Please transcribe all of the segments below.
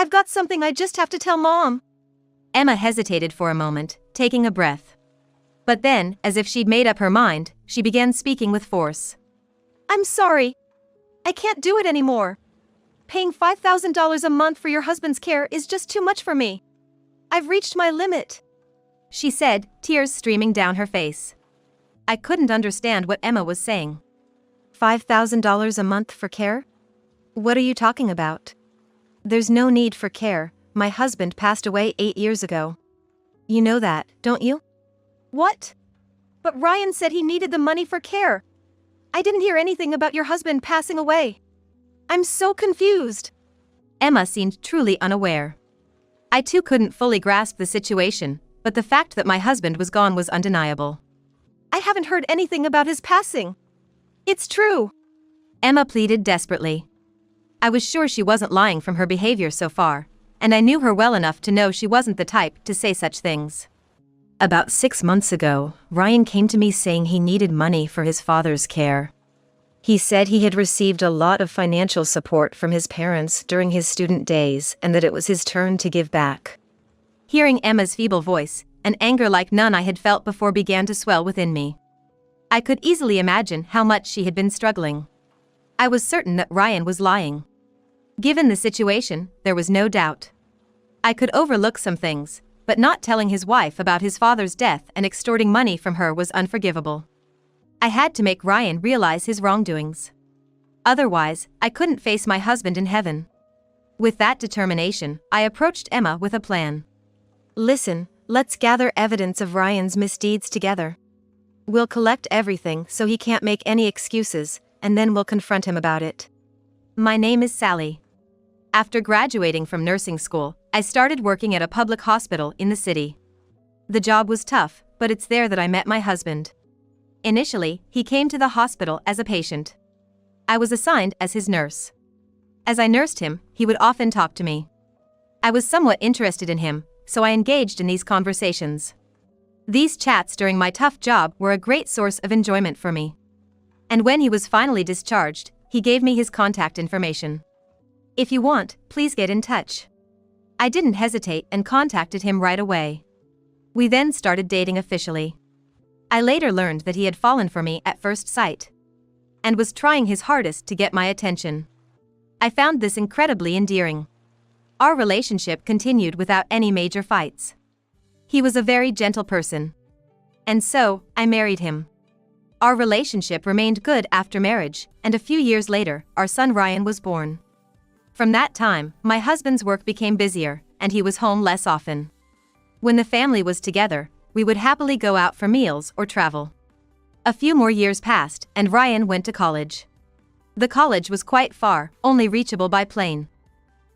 I've got something I just have to tell Mom. Emma hesitated for a moment, taking a breath. But then, as if she'd made up her mind, she began speaking with force. I'm sorry. I can't do it anymore. Paying $5,000 a month for your husband's care is just too much for me. I've reached my limit, she said, tears streaming down her face. I couldn't understand what Emma was saying. $5,000 a month for care? What are you talking about? There's no need for care. My husband passed away 8 years ago. You know that, don't you? What? But Ryan said he needed the money for care. I didn't hear anything about your husband passing away. I'm so confused. Emma seemed truly unaware. I too couldn't fully grasp the situation, but the fact that my husband was gone was undeniable. I haven't heard anything about his passing. It's true. Emma pleaded desperately. I was sure she wasn't lying from her behavior so far, and I knew her well enough to know she wasn't the type to say such things. About 6 months ago, Ryan came to me saying he needed money for his father's care. He said he had received a lot of financial support from his parents during his student days and that it was his turn to give back. Hearing Emma's feeble voice, an anger like none I had felt before began to swell within me. I could easily imagine how much she had been struggling. I was certain that Ryan was lying. Given the situation, there was no doubt. I could overlook some things, but not telling his wife about his father's death and extorting money from her was unforgivable. I had to make Ryan realize his wrongdoings. Otherwise, I couldn't face my husband in heaven. With that determination, I approached Emma with a plan. Listen, let's gather evidence of Ryan's misdeeds together. We'll collect everything so he can't make any excuses, and then we'll confront him about it. My name is Sally. After graduating from nursing school, I started working at a public hospital in the city. The job was tough, but it's there that I met my husband. Initially, he came to the hospital as a patient. I was assigned as his nurse. As I nursed him, he would often talk to me. I was somewhat interested in him, so I engaged in these conversations. These chats during my tough job were a great source of enjoyment for me. And when he was finally discharged, he gave me his contact information. If you want, please get in touch. I didn't hesitate and contacted him right away. We then started dating officially. I later learned that he had fallen for me at first sight and was trying his hardest to get my attention. I found this incredibly endearing. Our relationship continued without any major fights. He was a very gentle person. And so, I married him. Our relationship remained good after marriage, and a few years later, our son Ryan was born. From that time, my husband's work became busier, and he was home less often. When the family was together, we would happily go out for meals or travel. A few more years passed, and Ryan went to college. The college was quite far, only reachable by plane.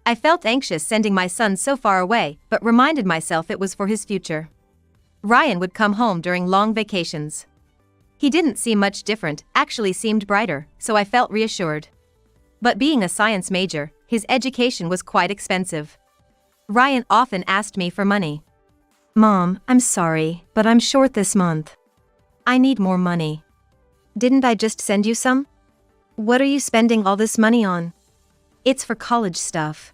I felt anxious sending my son so far away, but reminded myself it was for his future. Ryan would come home during long vacations. He didn't seem much different, actually seemed brighter, so I felt reassured. But being a science major, his education was quite expensive. Ryan often asked me for money. Mom, I'm sorry, but I'm short this month. I need more money. Didn't I just send you some? What are you spending all this money on? It's for college stuff.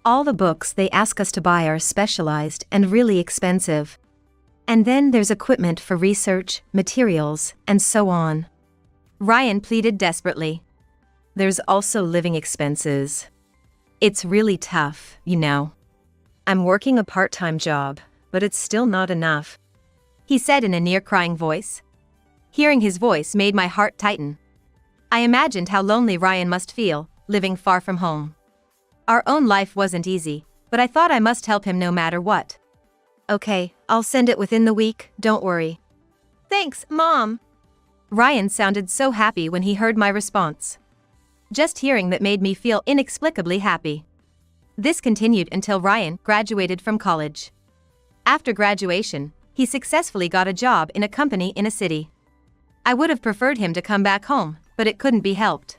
All the books they ask us to buy are specialized and really expensive. And then there's equipment for research, materials, and so on. Ryan pleaded desperately. There's also living expenses. It's really tough, you know. I'm working a part-time job, but it's still not enough, he said in a near-crying voice. Hearing his voice made my heart tighten. I imagined how lonely Ryan must feel, living far from home. Our own life wasn't easy, but I thought I must help him no matter what. Okay, I'll send it within the week, don't worry. Thanks, Mom. Ryan sounded so happy when he heard my response. Just hearing that made me feel inexplicably happy. This continued until Ryan graduated from college. After graduation, he successfully got a job in a company in a city. I would have preferred him to come back home, but it couldn't be helped.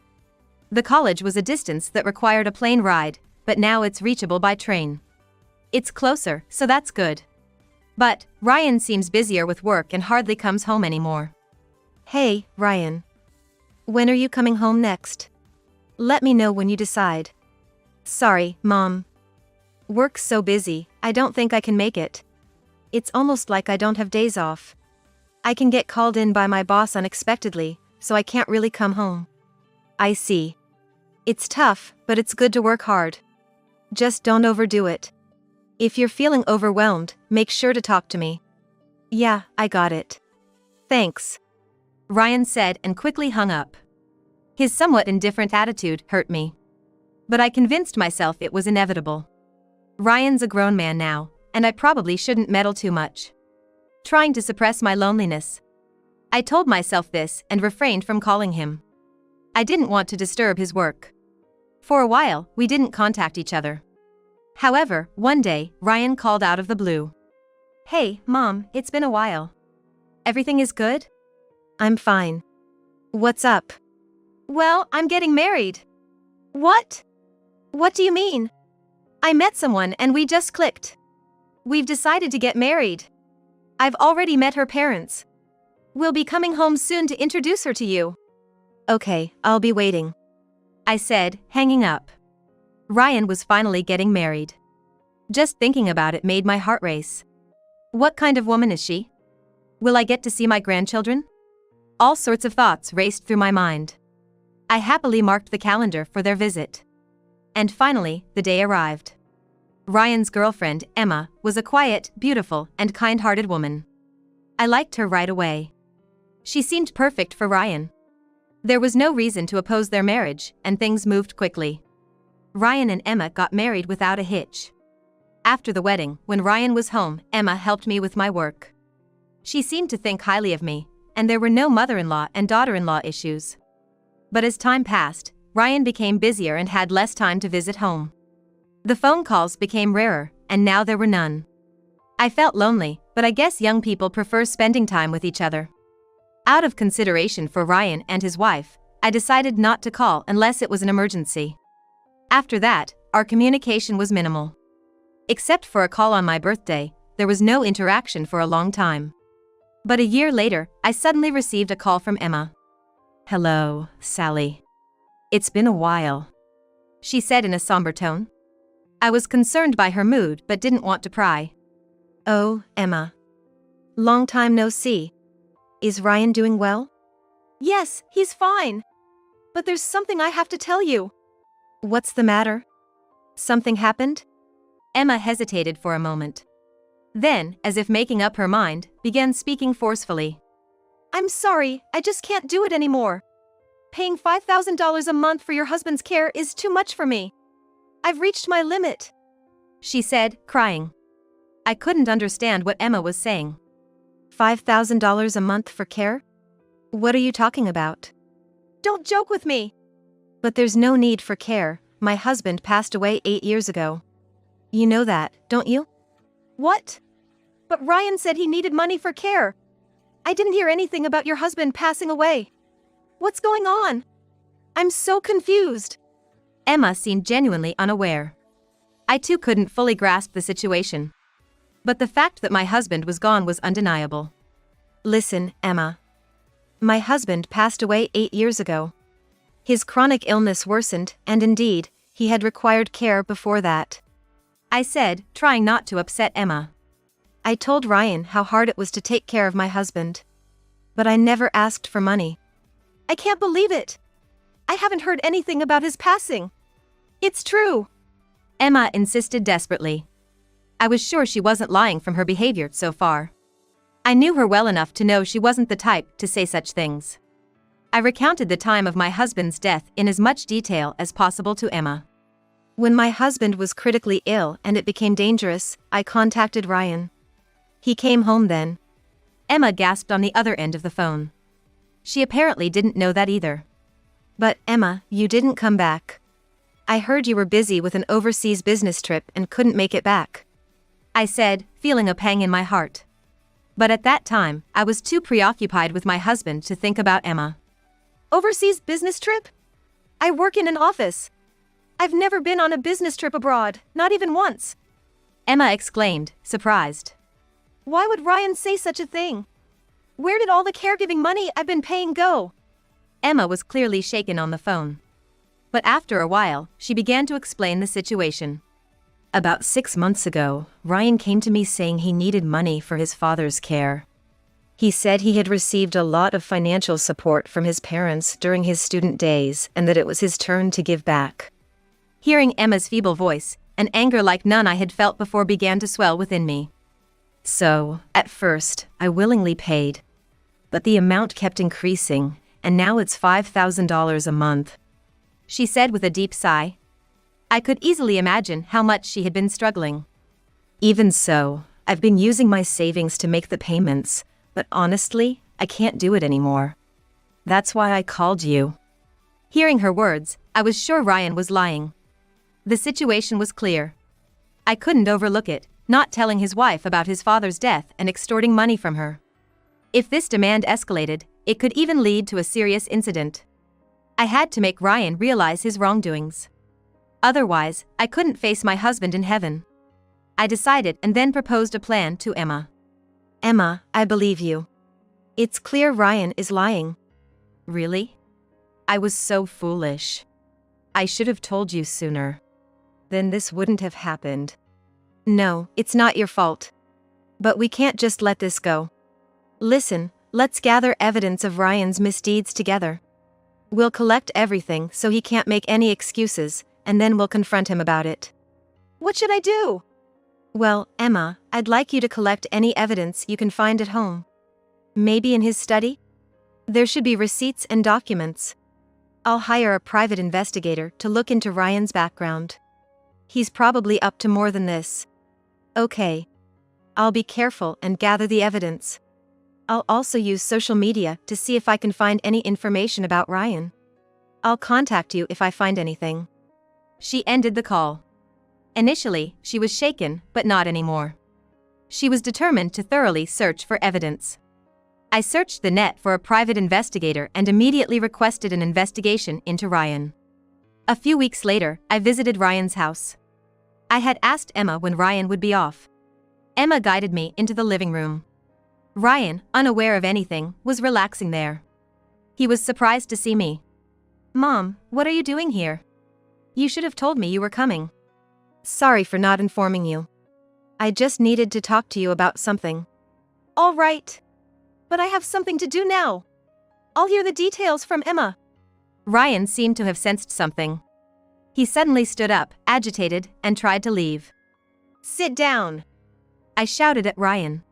The college was a distance that required a plane ride, but now it's reachable by train. It's closer, so that's good. But Ryan seems busier with work and hardly comes home anymore. Hey, Ryan. When are you coming home next? Let me know when you decide. Sorry, Mom. Work's so busy, I don't think I can make it. It's almost like I don't have days off. I can get called in by my boss unexpectedly, so I can't really come home. I see. It's tough, but it's good to work hard. Just don't overdo it. If you're feeling overwhelmed, make sure to talk to me. Yeah, I got it. Thanks. Ryan said and quickly hung up. His somewhat indifferent attitude hurt me. But I convinced myself it was inevitable. Ryan's a grown man now, and I probably shouldn't meddle too much. Trying to suppress my loneliness, I told myself this and refrained from calling him. I didn't want to disturb his work. For a while, we didn't contact each other. However, one day, Ryan called out of the blue. Hey, Mom, it's been a while. Everything is good? I'm fine. What's up? Well, I'm getting married. What? What do you mean? I met someone and we just clicked. We've decided to get married. I've already met her parents. We'll be coming home soon to introduce her to you. Okay, I'll be waiting. I said, hanging up. Ryan was finally getting married. Just thinking about it made my heart race. What kind of woman is she? Will I get to see my grandchildren? All sorts of thoughts raced through my mind. I happily marked the calendar for their visit. And finally, the day arrived. Ryan's girlfriend, Emma, was a quiet, beautiful, and kind-hearted woman. I liked her right away. She seemed perfect for Ryan. There was no reason to oppose their marriage, and things moved quickly. Ryan and Emma got married without a hitch. After the wedding, when Ryan was home, Emma helped me with my work. She seemed to think highly of me, and there were no mother-in-law and daughter-in-law issues. But as time passed, Ryan became busier and had less time to visit home. The phone calls became rarer, and now there were none. I felt lonely, but I guess young people prefer spending time with each other. Out of consideration for Ryan and his wife, I decided not to call unless it was an emergency. After that, our communication was minimal. Except for a call on my birthday, there was no interaction for a long time. But a year later, I suddenly received a call from Emma. "Hello, Sally. It's been a while," she said in a somber tone. I was concerned by her mood but didn't want to pry. Oh, Emma. Long time no see. Is Ryan doing well? Yes, he's fine. But there's something I have to tell you. What's the matter? Something happened? Emma hesitated for a moment. Then, as if making up her mind, began speaking forcefully. I'm sorry, I just can't do it anymore. Paying $5,000 a month for your husband's care is too much for me. I've reached my limit, she said, crying. I couldn't understand what Emma was saying. $5,000 a month for care? What are you talking about? Don't joke with me. But there's no need for care. My husband passed away 8 years ago. You know that, don't you? What? But Ryan said he needed money for care. I didn't hear anything about your husband passing away. What's going on? I'm so confused. Emma seemed genuinely unaware. I too couldn't fully grasp the situation. But the fact that my husband was gone was undeniable. Listen, Emma. My husband passed away 8 years ago. His chronic illness worsened, and indeed, he had required care before that. I said, trying not to upset Emma. I told Ryan how hard it was to take care of my husband. But I never asked for money. I can't believe it. I haven't heard anything about his passing. It's true. Emma insisted desperately. I was sure she wasn't lying from her behavior so far. I knew her well enough to know she wasn't the type to say such things. I recounted the time of my husband's death in as much detail as possible to Emma. When my husband was critically ill and it became dangerous, I contacted Ryan. He came home then. Emma gasped on the other end of the phone. She apparently didn't know that either. But, Emma, you didn't come back. I heard you were busy with an overseas business trip and couldn't make it back, I said, feeling a pang in my heart. But at that time, I was too preoccupied with my husband to think about Emma. Overseas business trip? I work in an office. I've never been on a business trip abroad, not even once. Emma exclaimed, surprised. Why would Ryan say such a thing? Where did all the caregiving money I've been paying go? Emma was clearly shaken on the phone. But after a while, she began to explain the situation. About 6 months ago, Ryan came to me saying he needed money for his father's care. He said he had received a lot of financial support from his parents during his student days and that it was his turn to give back. Hearing Emma's feeble voice, an anger like none I had felt before began to swell within me. So, at first, I willingly paid. But the amount kept increasing, and now it's $5,000 a month. She said with a deep sigh. I could easily imagine how much she had been struggling. Even so, I've been using my savings to make the payments, but honestly, I can't do it anymore. That's why I called you. Hearing her words, I was sure Ryan was lying. The situation was clear. I couldn't overlook it, not telling his wife about his father's death and extorting money from her. If this demand escalated, it could even lead to a serious incident. I had to make Ryan realize his wrongdoings. Otherwise, I couldn't face my husband in heaven. I decided and then proposed a plan to Emma. Emma, I believe you. It's clear Ryan is lying. Really? I was so foolish. I should have told you sooner. Then this wouldn't have happened. No, it's not your fault. But we can't just let this go. Listen, let's gather evidence of Ryan's misdeeds together. We'll collect everything so he can't make any excuses, and then we'll confront him about it. What should I do? Well, Emma, I'd like you to collect any evidence you can find at home. Maybe in his study? There should be receipts and documents. I'll hire a private investigator to look into Ryan's background. He's probably up to more than this. Okay. I'll be careful and gather the evidence. I'll also use social media to see if I can find any information about Ryan. I'll contact you if I find anything. She ended the call. Initially, she was shaken, but not anymore. She was determined to thoroughly search for evidence. I searched the net for a private investigator and immediately requested an investigation into Ryan. A few weeks later, I visited Ryan's house. I had asked Emma when Ryan would be off. Emma guided me into the living room. Ryan, unaware of anything, was relaxing there. He was surprised to see me. Mom, what are you doing here? You should have told me you were coming. Sorry for not informing you. I just needed to talk to you about something. All right. But I have something to do now. I'll hear the details from Emma. Ryan seemed to have sensed something. He suddenly stood up, agitated, and tried to leave. Sit down. I shouted at Ryan.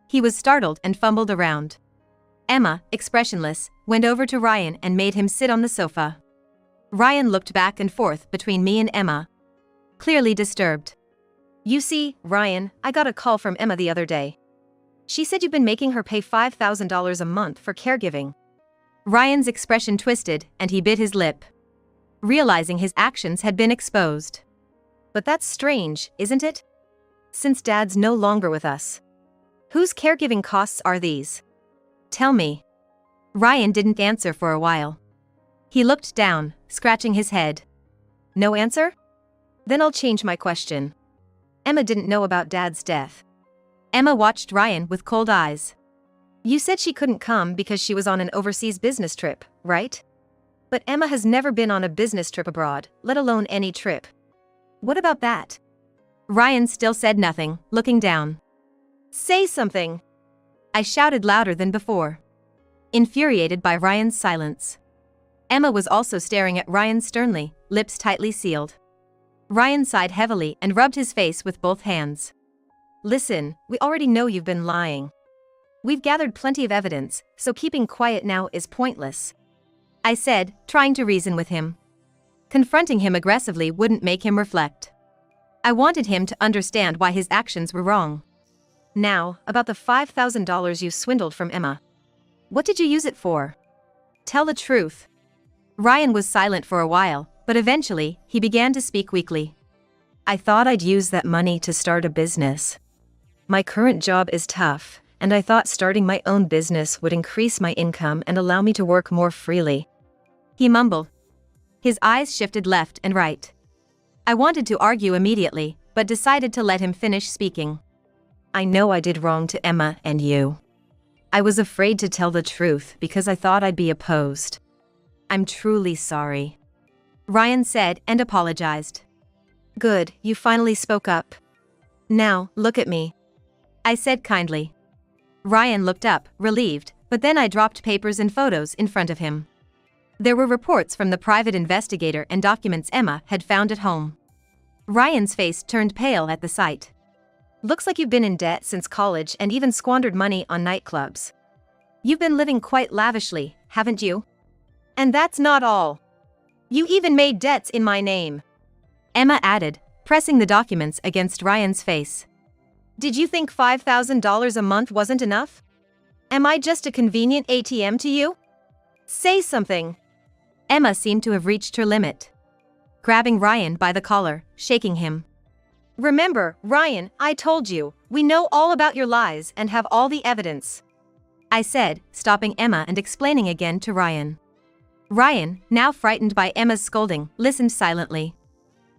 He was startled and fumbled around. Emma, expressionless, went over to Ryan and made him sit on the sofa. Ryan looked back and forth between me and Emma, clearly disturbed. You see, Ryan, I got a call from Emma the other day. She said you've been making her pay $5,000 a month for caregiving. Ryan's expression twisted and he bit his lip, realizing his actions had been exposed. But that's strange, isn't it? Since Dad's no longer with us. Whose caregiving costs are these? Tell me. Ryan didn't answer for a while. He looked down, scratching his head. No answer? Then I'll change my question. Emma didn't know about Dad's death. Emma watched Ryan with cold eyes. You said she couldn't come because she was on an overseas business trip, right? But Emma has never been on a business trip abroad, let alone any trip. What about that? Ryan still said nothing, looking down. Say something! I shouted louder than before, infuriated by Ryan's silence. Emma was also staring at Ryan sternly, lips tightly sealed. Ryan sighed heavily and rubbed his face with both hands. Listen, we already know you've been lying. We've gathered plenty of evidence, so keeping quiet now is pointless. I said, trying to reason with him. Confronting him aggressively wouldn't make him reflect. I wanted him to understand why his actions were wrong. Now, about the $5,000 you swindled from Emma. What did you use it for? Tell the truth. Ryan was silent for a while, but eventually, he began to speak weakly. I thought I'd use that money to start a business. My current job is tough, and I thought starting my own business would increase my income and allow me to work more freely. He mumbled. His eyes shifted left and right. I wanted to argue immediately, but decided to let him finish speaking. I know I did wrong to Emma and you. I was afraid to tell the truth because I thought I'd be opposed. I'm truly sorry. Ryan said and apologized. Good, you finally spoke up. Now, look at me. I said kindly. Ryan looked up, relieved, but then I dropped papers and photos in front of him. There were reports from the private investigator and documents Emma had found at home. Ryan's face turned pale at the sight. Looks like you've been in debt since college and even squandered money on nightclubs. You've been living quite lavishly, haven't you? And that's not all. You even made debts in my name. Emma added, pressing the documents against Ryan's face. Did you think $5,000 a month wasn't enough? Am I just a convenient ATM to you? Say something. Emma seemed to have reached her limit. Grabbing Ryan by the collar, shaking him. Remember, Ryan, I told you, we know all about your lies and have all the evidence. I said, stopping Emma and explaining again to Ryan. Ryan, now frightened by Emma's scolding, listened silently.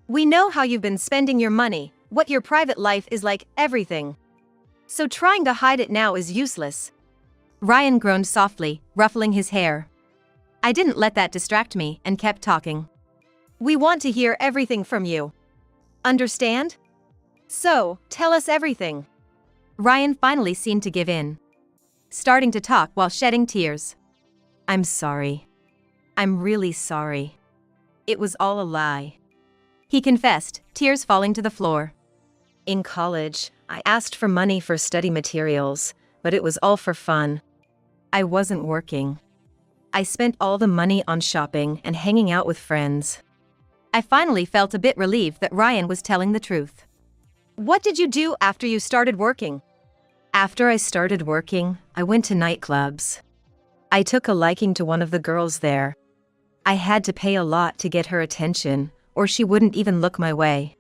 We know how you've been spending your money, what your private life is like, everything. So trying to hide it now is useless. Ryan groaned softly, ruffling his hair. I didn't let that distract me and kept talking. We want to hear everything from you. Understand? So, tell us everything. Ryan finally seemed to give in, starting to talk while shedding tears. I'm sorry. I'm really sorry. It was all a lie. He confessed, tears falling to the floor. In college, I asked for money for study materials, but it was all for fun. I wasn't working. I spent all the money on shopping and hanging out with friends. I finally felt a bit relieved that Ryan was telling the truth. What did you do after you started working? After I started working, I went to nightclubs. I took a liking to one of the girls there. I had to pay a lot to get her attention, or she wouldn't even look my way.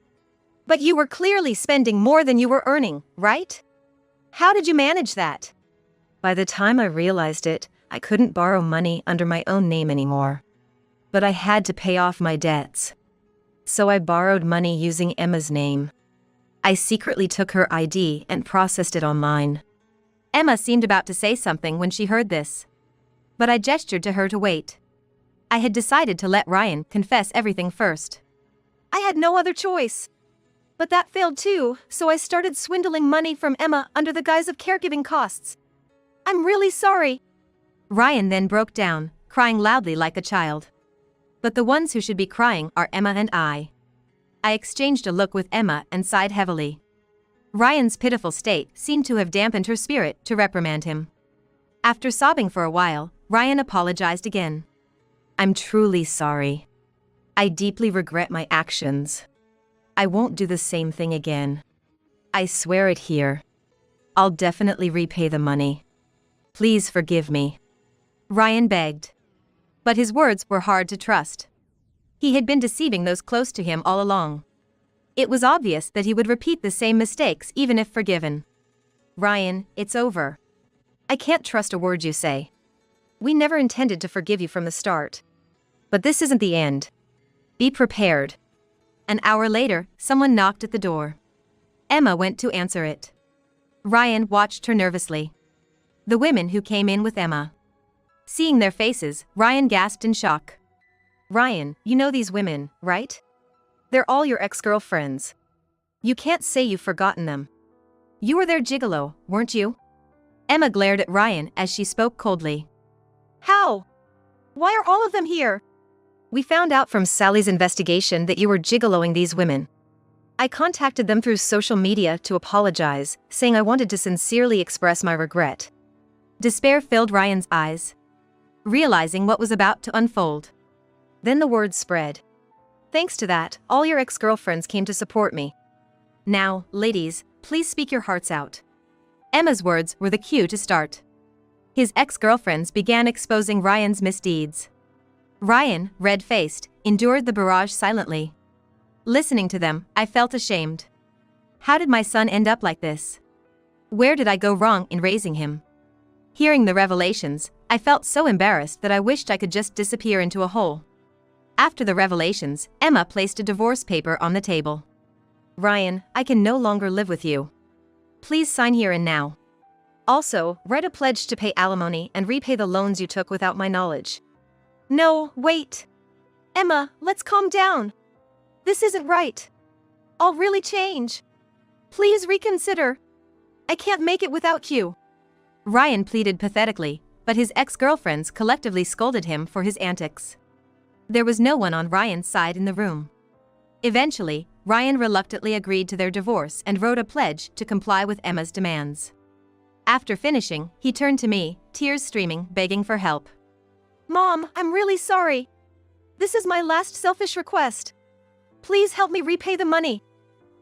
But you were clearly spending more than you were earning, right? How did you manage that? By the time I realized it, I couldn't borrow money under my own name anymore. But I had to pay off my debts. So I borrowed money using Emma's name. I secretly took her ID and processed it online. Emma seemed about to say something when she heard this. But I gestured to her to wait. I had decided to let Ryan confess everything first. I had no other choice. But that failed too, so I started swindling money from Emma under the guise of caregiving costs. I'm really sorry. Ryan then broke down, crying loudly like a child. But the ones who should be crying are Emma and I. I exchanged a look with Emma and sighed heavily. Ryan's pitiful state seemed to have dampened her spirit to reprimand him. After sobbing for a while, Ryan apologized again. I'm truly sorry. I deeply regret my actions. I won't do the same thing again. I swear it here. I'll definitely repay the money. Please forgive me. Ryan begged. But his words were hard to trust. He had been deceiving those close to him all along. It was obvious that he would repeat the same mistakes even if forgiven. Ryan, it's over. I can't trust a word you say. We never intended to forgive you from the start. But this isn't the end. Be prepared. An hour later, someone knocked at the door. Emma went to answer it. Ryan watched her nervously. The women who came in with Emma. Seeing their faces, Ryan gasped in shock. Ryan, you know these women, right? They're all your ex-girlfriends. You can't say you've forgotten them. You were their gigolo, weren't you? Emma glared at Ryan as she spoke coldly. How? Why are all of them here? We found out from Sally's investigation that you were gigoloing these women. I contacted them through social media to apologize, saying I wanted to sincerely express my regret. Despair filled Ryan's eyes, realizing what was about to unfold. Then the word spread. Thanks to that, all your ex-girlfriends came to support me. Now, ladies, please speak your hearts out. Emma's words were the cue to start. His ex-girlfriends began exposing Ryan's misdeeds. Ryan, red-faced, endured the barrage silently. Listening to them, I felt ashamed. How did my son end up like this? Where did I go wrong in raising him? Hearing the revelations, I felt so embarrassed that I wished I could just disappear into a hole. After the revelations, Emma placed a divorce paper on the table. Ryan, I can no longer live with you. Please sign here and now. Also, write a pledge to pay alimony and repay the loans you took without my knowledge. No, wait. Emma, let's calm down. This isn't right. I'll really change. Please reconsider. I can't make it without you. Ryan pleaded pathetically, but his ex-girlfriends collectively scolded him for his antics. There was no one on Ryan's side in the room. Eventually, Ryan reluctantly agreed to their divorce and wrote a pledge to comply with Emma's demands. After finishing, he turned to me, tears streaming, begging for help. Mom, I'm really sorry. This is my last selfish request. Please help me repay the money.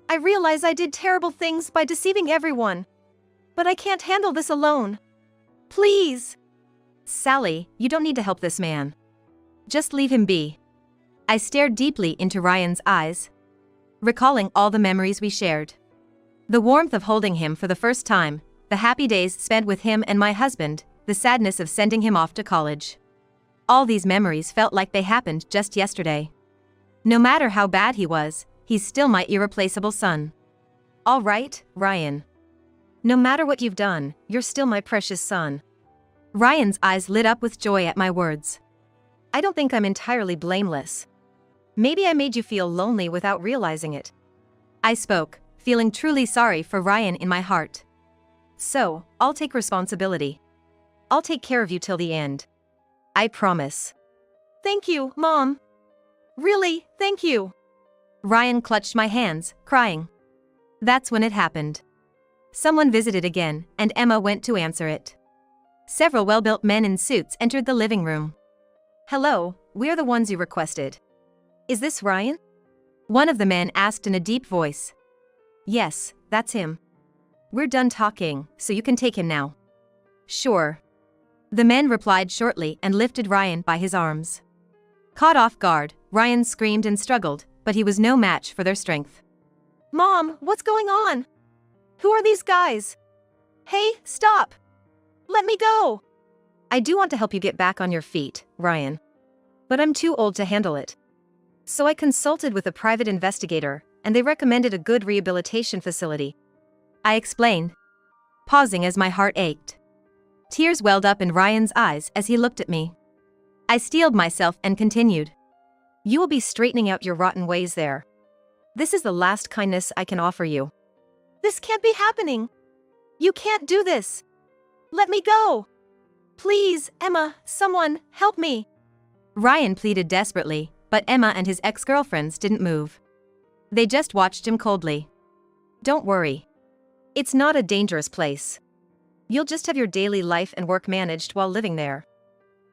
I realize I did terrible things by deceiving everyone. But I can't handle this alone. Please. Sally, you don't need to help this man. Just leave him be. I stared deeply into Ryan's eyes, recalling all the memories we shared. The warmth of holding him for the first time, the happy days spent with him and my husband, the sadness of sending him off to college. All these memories felt like they happened just yesterday. No matter how bad he was, he's still my irreplaceable son. All right, Ryan. No matter what you've done, you're still my precious son. Ryan's eyes lit up with joy at my words. I don't think I'm entirely blameless. Maybe I made you feel lonely without realizing it. I spoke, feeling truly sorry for Ryan in my heart. So, I'll take responsibility. I'll take care of you till the end. I promise. Thank you, Mom. Really, thank you. Ryan clutched my hands, crying. That's when it happened. Someone visited again, and Emma went to answer it. Several well-built men in suits entered the living room. Hello, we're the ones you requested. Is this Ryan? One of the men asked in a deep voice. Yes, that's him. We're done talking, so you can take him now. Sure. The men replied shortly and lifted Ryan by his arms. Caught off guard, Ryan screamed and struggled, but he was no match for their strength. Mom, what's going on? Who are these guys? Hey, stop! Let me go! I do want to help you get back on your feet, Ryan. But I'm too old to handle it. So I consulted with a private investigator, and they recommended a good rehabilitation facility. I explained, pausing as my heart ached. Tears welled up in Ryan's eyes as he looked at me. I steeled myself and continued. You will be straightening out your rotten ways there. This is the last kindness I can offer you. This can't be happening. You can't do this. Let me go. Please, Emma, someone, help me. Ryan pleaded desperately, but Emma and his ex-girlfriends didn't move. They just watched him coldly. Don't worry. It's not a dangerous place. You'll just have your daily life and work managed while living there.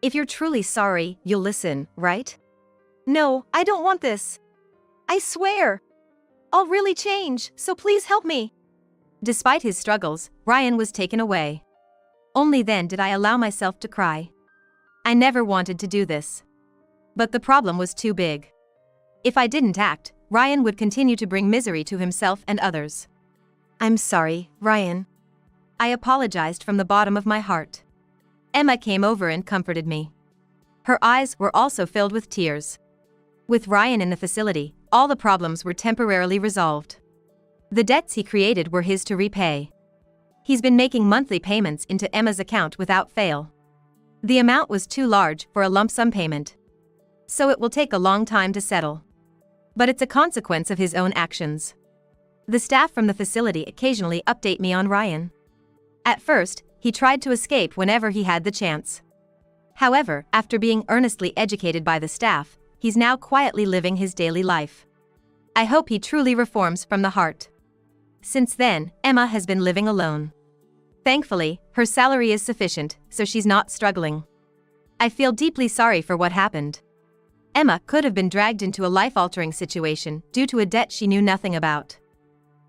If you're truly sorry, you'll listen, right? No, I don't want this. I swear. I'll really change, so please help me. Despite his struggles, Ryan was taken away. Only then did I allow myself to cry. I never wanted to do this. But the problem was too big. If I didn't act, Ryan would continue to bring misery to himself and others. I'm sorry, Ryan. I apologized from the bottom of my heart. Emma came over and comforted me. Her eyes were also filled with tears. With Ryan in the facility, all the problems were temporarily resolved. The debts he created were his to repay. He's been making monthly payments into Emma's account without fail. The amount was too large for a lump sum payment. So it will take a long time to settle. But it's a consequence of his own actions. The staff from the facility occasionally update me on Ryan. At first, he tried to escape whenever he had the chance. However, after being earnestly educated by the staff, he's now quietly living his daily life. I hope he truly reforms from the heart. Since then, Emma has been living alone. Thankfully, her salary is sufficient, so she's not struggling. I feel deeply sorry for what happened. Emma could have been dragged into a life-altering situation due to a debt she knew nothing about.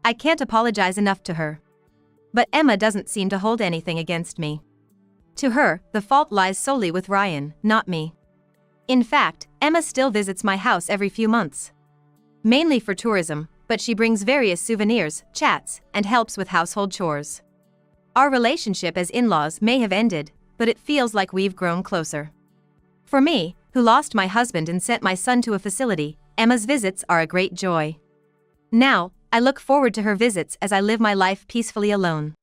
I can't apologize enough to her. But Emma doesn't seem to hold anything against me. To her, the fault lies solely with Ryan, not me. In fact, Emma still visits my house every few months. Mainly for tourism, but she brings various souvenirs, chats, and helps with household chores. Our relationship as in-laws may have ended, but it feels like we've grown closer. For me, who lost my husband and sent my son to a facility, Emma's visits are a great joy. Now, I look forward to her visits as I live my life peacefully alone.